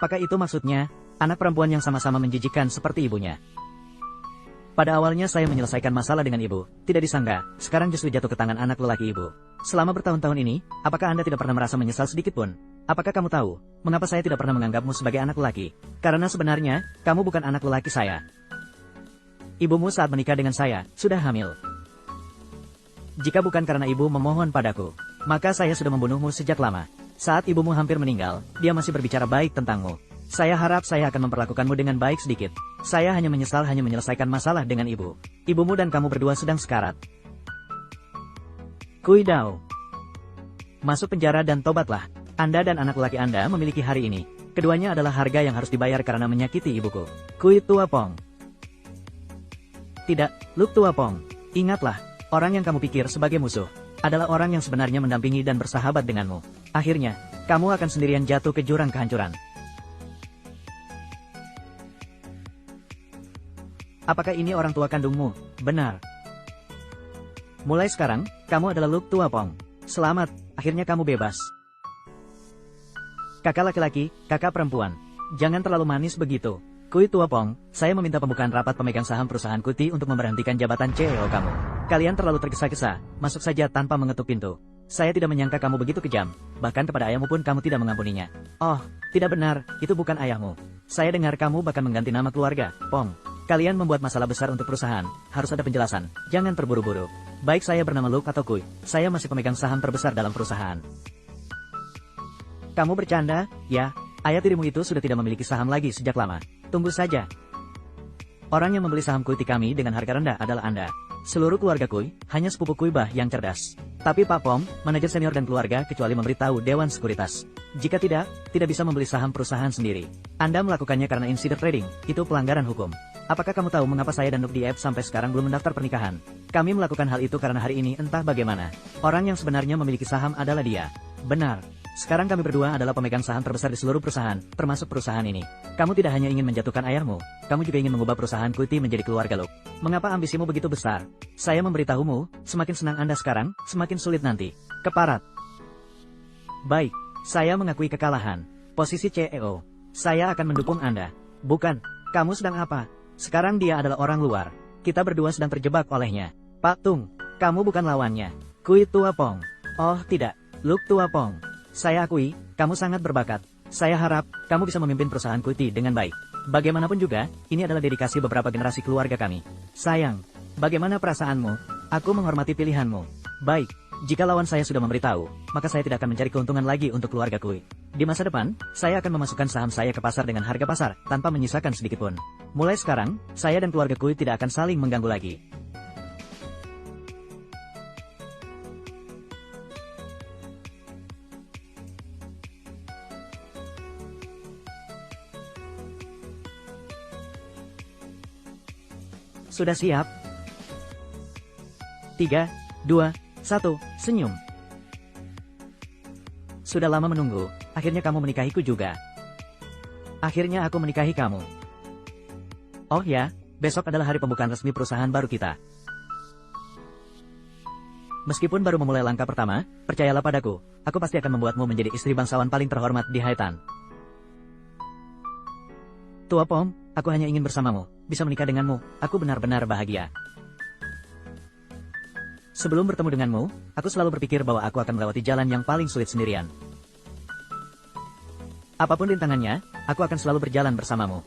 Apakah itu maksudnya, anak perempuan yang sama-sama menjijikkan seperti ibunya? Pada awalnya saya menyelesaikan masalah dengan ibu, tidak disangka, sekarang justru jatuh ke tangan anak lelaki ibu. Selama bertahun-tahun ini, apakah Anda tidak pernah merasa menyesal sedikit pun? Apakah kamu tahu, mengapa saya tidak pernah menganggapmu sebagai anak lelaki? Karena sebenarnya, kamu bukan anak lelaki saya. Ibumu saat menikah dengan saya, sudah hamil. Jika bukan karena ibu memohon padaku, maka saya sudah membunuhmu sejak lama. Saat ibumu hampir meninggal, dia masih berbicara baik tentangmu. Saya harap saya akan memperlakukanmu dengan baik sedikit. Saya hanya menyesal hanya menyelesaikan masalah dengan ibu. Ibumu dan kamu berdua sedang sekarat. Kui Dao. Masuk penjara dan tobatlah. Anda dan anak lelaki Anda memiliki hari ini. Keduanya adalah harga yang harus dibayar karena menyakiti ibuku. Kui Tuapong. Tidak, Luk Tuapong. Ingatlah, orang yang kamu pikir sebagai musuh adalah orang yang sebenarnya mendampingi dan bersahabat denganmu. Akhirnya, kamu akan sendirian jatuh ke jurang kehancuran. Apakah ini orang tua kandungmu? Benar. Mulai sekarang, kamu adalah Luk Tuapong. Selamat, akhirnya kamu bebas. Kakak laki-laki, kakak perempuan. Jangan terlalu manis begitu. Kui Tuapong, saya meminta pembukaan rapat pemegang saham perusahaan Kuti untuk memberhentikan jabatan CEO kamu. Kalian terlalu tergesa-gesa, masuk saja tanpa mengetuk pintu. Saya tidak menyangka kamu begitu kejam, bahkan kepada ayahmu pun kamu tidak mengampuninya. Oh, tidak benar, itu bukan ayahmu. Saya dengar kamu bahkan mengganti nama keluarga, Pong. Kalian membuat masalah besar untuk perusahaan, harus ada penjelasan, jangan terburu-buru. Baik saya bernama Luke atau Kui, saya masih pemegang saham terbesar dalam perusahaan. Kamu bercanda? Ya, ayah tirimu itu sudah tidak memiliki saham lagi sejak lama. Tunggu saja. Orang yang membeli saham Kuti kami dengan harga rendah adalah Anda. Seluruh keluarga Kui, hanya sepupu Kui Bah yang cerdas. Tapi Pak Pom, manajer senior dan keluarga kecuali memberitahu Dewan Sekuritas. Jika tidak bisa membeli saham perusahaan sendiri. Anda melakukannya karena insider trading, itu pelanggaran hukum. Apakah kamu tahu mengapa saya dan Nuk Diep sampai sekarang belum mendaftar pernikahan? Kami melakukan hal itu karena hari ini entah bagaimana. Orang yang sebenarnya memiliki saham adalah dia. Benar. Sekarang kami berdua adalah pemegang saham terbesar di seluruh perusahaan, termasuk perusahaan ini. Kamu tidak hanya ingin menjatuhkan ayahmu, kamu juga ingin mengubah perusahaan Kuti menjadi keluarga Luke. Mengapa ambisimu begitu besar? Saya memberitahumu, semakin senang Anda sekarang, semakin sulit nanti. Keparat. Baik, saya mengakui kekalahan. Posisi CEO. Saya akan mendukung Anda. Bukan, kamu sedang apa? Sekarang dia adalah orang luar. Kita berdua sedang terjebak olehnya. Pak Tung, kamu bukan lawannya. Kui Tuapong. Oh tidak, Luke Tuapong. Saya akui, kamu sangat berbakat. Saya harap, kamu bisa memimpin perusahaan Kuti dengan baik. Bagaimanapun juga, ini adalah dedikasi beberapa generasi keluarga kami. Sayang, bagaimana perasaanmu? Aku menghormati pilihanmu. Baik, jika lawan saya sudah memberitahu, maka saya tidak akan mencari keuntungan lagi untuk keluarga Kui. Di masa depan, saya akan memasukkan saham saya ke pasar dengan harga pasar, tanpa menyisakan sedikitpun. Mulai sekarang, saya dan keluarga Kui tidak akan saling mengganggu lagi. Sudah siap? 3, 2, 1, senyum. Sudah lama menunggu, akhirnya kamu menikahiku juga. Akhirnya aku menikahi kamu. Oh ya, besok adalah hari pembukaan resmi perusahaan baru kita. Meskipun baru memulai langkah pertama, percayalah padaku, aku pasti akan membuatmu menjadi istri bangsawan paling terhormat di Haitan. Tua Pom, aku hanya ingin bersamamu, bisa menikah denganmu, aku benar-benar bahagia. Sebelum bertemu denganmu, aku selalu berpikir bahwa aku akan melewati jalan yang paling sulit sendirian. Apapun rintangannya, aku akan selalu berjalan bersamamu.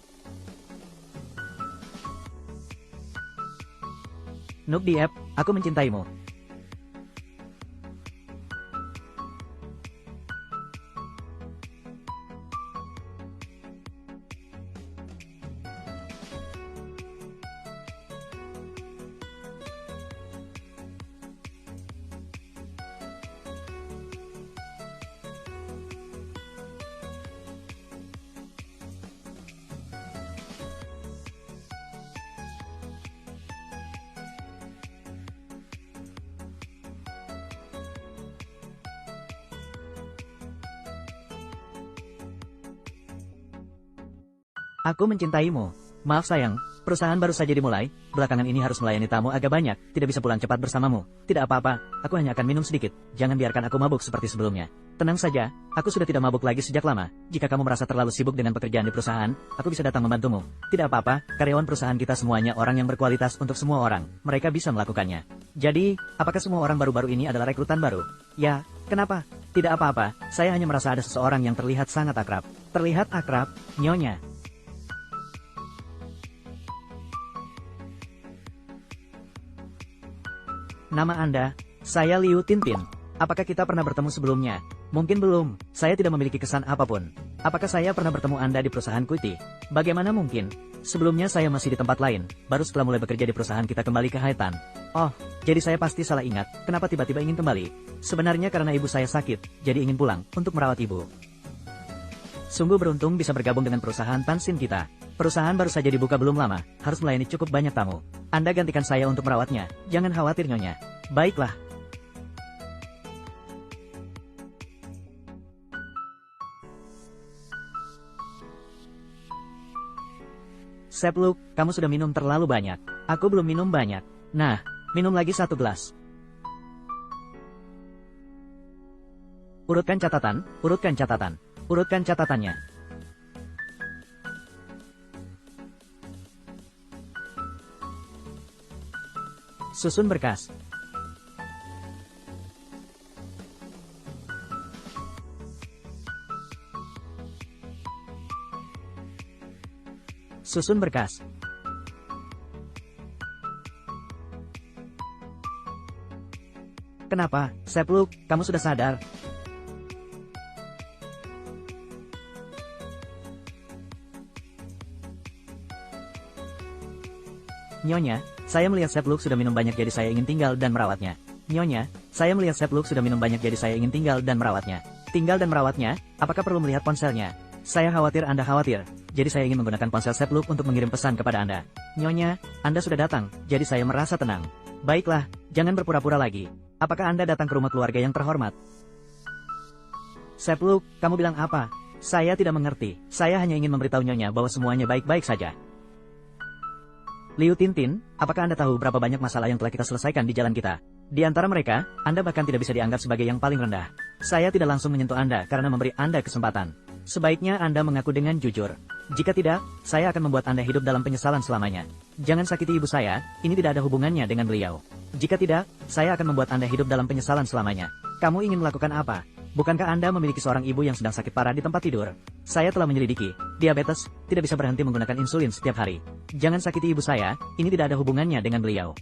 Nuk Diep, aku mencintaimu. Aku mencintaimu. Maaf sayang, perusahaan baru saja dimulai, belakangan ini harus melayani tamu agak banyak, tidak bisa pulang cepat bersamamu. Tidak apa-apa, aku hanya akan minum sedikit, jangan biarkan aku mabuk seperti sebelumnya. Tenang saja, aku sudah tidak mabuk lagi sejak lama. Jika kamu merasa terlalu sibuk dengan pekerjaan di perusahaan, aku bisa datang membantumu. Tidak apa-apa, karyawan perusahaan kita semuanya orang yang berkualitas untuk semua orang, mereka bisa melakukannya. Jadi, apakah semua orang baru-baru ini adalah rekrutan baru? Ya, kenapa? Tidak apa-apa, saya hanya merasa ada seseorang yang terlihat sangat akrab. Terlihat akrab, Nyonya. Nama Anda, saya Liu Tintin. Apakah kita pernah bertemu sebelumnya? Mungkin belum, saya tidak memiliki kesan apapun. Apakah saya pernah bertemu Anda di perusahaan Kuti? Bagaimana mungkin? Sebelumnya saya masih di tempat lain, baru setelah mulai bekerja di perusahaan kita kembali ke Haitan. Oh, jadi saya pasti salah ingat, kenapa tiba-tiba ingin kembali? Sebenarnya karena ibu saya sakit, jadi ingin pulang, untuk merawat ibu. Sungguh beruntung bisa bergabung dengan perusahaan Tansin kita. Perusahaan baru saja dibuka belum lama, harus melayani cukup banyak tamu. Anda gantikan saya untuk merawatnya, jangan khawatir Nyonya. Baiklah. Sepluk, kamu sudah minum terlalu banyak. Aku belum minum banyak. Nah, minum lagi 1 gelas. Urutkan catatan, urutkan catatan. Urutkan catatannya. Susun berkas. Susun berkas. Kenapa, Sepluk, kamu sudah sadar? Nyonya, saya melihat Sepluk sudah minum banyak jadi saya ingin tinggal dan merawatnya. Nyonya, saya melihat Sepluk sudah minum banyak jadi saya ingin tinggal dan merawatnya. Tinggal dan merawatnya, apakah perlu melihat ponselnya? Saya khawatir Anda khawatir, jadi saya ingin menggunakan ponsel Sepluk untuk mengirim pesan kepada Anda. Nyonya, Anda sudah datang, jadi saya merasa tenang. Baiklah, jangan berpura-pura lagi. Apakah Anda datang ke rumah keluarga yang terhormat? Sepluk, kamu bilang apa? Saya tidak mengerti, saya hanya ingin memberitahu Nyonya bahwa semuanya baik-baik saja. Liu Tintin, apakah Anda tahu berapa banyak masalah yang telah kita selesaikan di jalan kita? Di antara mereka, Anda bahkan tidak bisa dianggap sebagai yang paling rendah. Saya tidak langsung menyentuh Anda karena memberi Anda kesempatan. Sebaiknya Anda mengaku dengan jujur. Jika tidak, saya akan membuat Anda hidup dalam penyesalan selamanya. Jangan sakiti ibu saya, ini tidak ada hubungannya dengan beliau. Jika tidak, saya akan membuat Anda hidup dalam penyesalan selamanya. Kamu ingin melakukan apa? Bukankah Anda memiliki seorang ibu yang sedang sakit parah di tempat tidur? Saya telah menyelidiki, diabetes, tidak bisa berhenti menggunakan insulin setiap hari. Jangan sakiti ibu saya, ini tidak ada hubungannya dengan beliau.